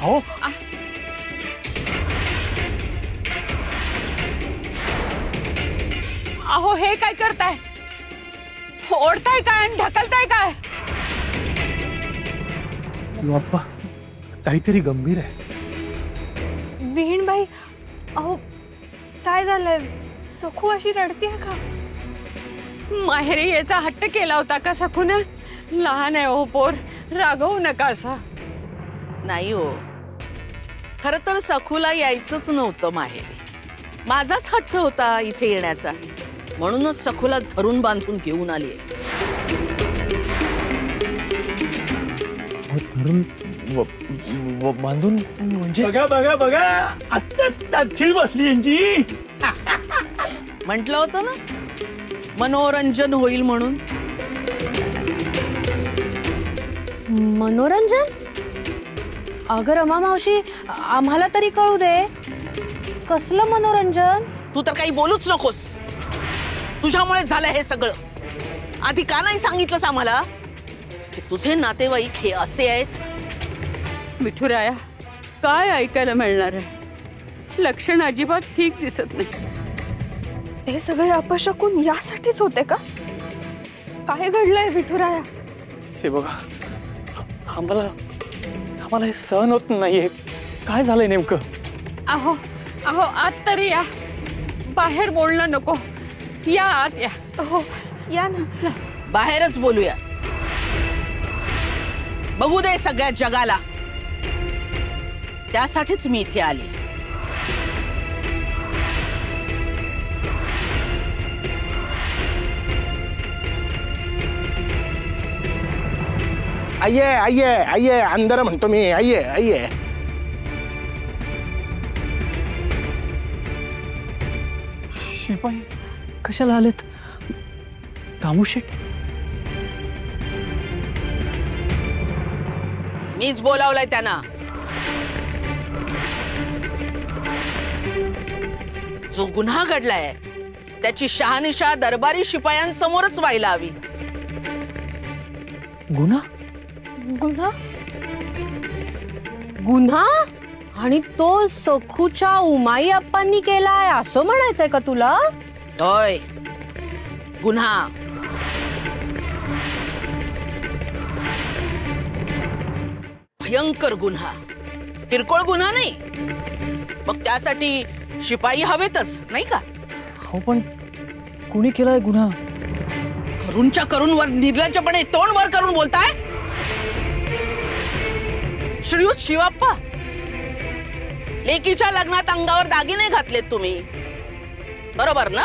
हो अहो हे काय करताय? ओढताय काय आणि ढकलताय काय? बाप्पा काहीतरी गंभीर आहे. विहीणबाई, अहो काय झालंय? सखू अशी रडतीये का? माहेरी याचा हट्ट केला होता का सखून? लहान आहे हो पोर, रागवू नका असा. नाही हो, खर तर सखूला यायचंच नव्हतं माहेरी. माझाच हट्ट होता इथे येण्याचा, म्हणूनच सखूला धरून बांधून घेऊन आली. बांधून म्हणजे? बघा बघा बघा, आत्ताच टाकशील बसली यांची. म्हटलं होतं ना मनोरंजन होईल म्हणून. मनोरंजन? अगं रमा मावशी, आम्हाला तरी कळू दे, कसलं मनोरंजन? तू तर काही बोलूच नकोस. तुझ्यामुळे झालं हे सगळं. आधी का नाही सांगितलंस आम्हाला की तुझे नातेवाईक हे असे आहेत? विठुराया, काय ऐकायला मिळणार आहे? लक्षण अजिबात ठीक दिसत नाही. हे सगळे अपशकुन यासाठीच होते का? काय घडलंय विठुराया? हे बघा, आम्हाला हे सहन होत नाहीये. काय झालंय नेमकं? अहो अहो आत तरी या, बाहेर बोलणं नको. या आत या. हो या ना. बाहेरच बोलूया, बघू दे सगळ्या जगाला. त्यासाठीच मी इथे आली. आइये आइये आइये, अंदर म्हणतो मी. आइये आइये. शिपाई कशाला आलेत? दामूशेठ? मीच बोलावलंय त्यांना. जो गुन्हा घडलाय त्याची शहानिशा दरबारी शिपायांसमोरच व्हायला हवी. गुन्हा? गुन्हा? गुन्हा? आणि तो सखूच्या उमाई अप्पांनी केलाय असं म्हणायचंय का तुला? होय, गुन्हा. भयंकर गुन्हा. किरकोळ गुन्हा नाही. मग त्यासाठी शिपाई हवेतच नाही का? हो, पण कुणी केलाय गुन्हा? करूनच्या करून वर निर्लज्जपणे तोंड वर करून बोलताय. श्रीयुत शिवाप्पा, लेकीच्या लग्नात अंगावर दागिने घातलेत तुम्ही, बरोबर ना?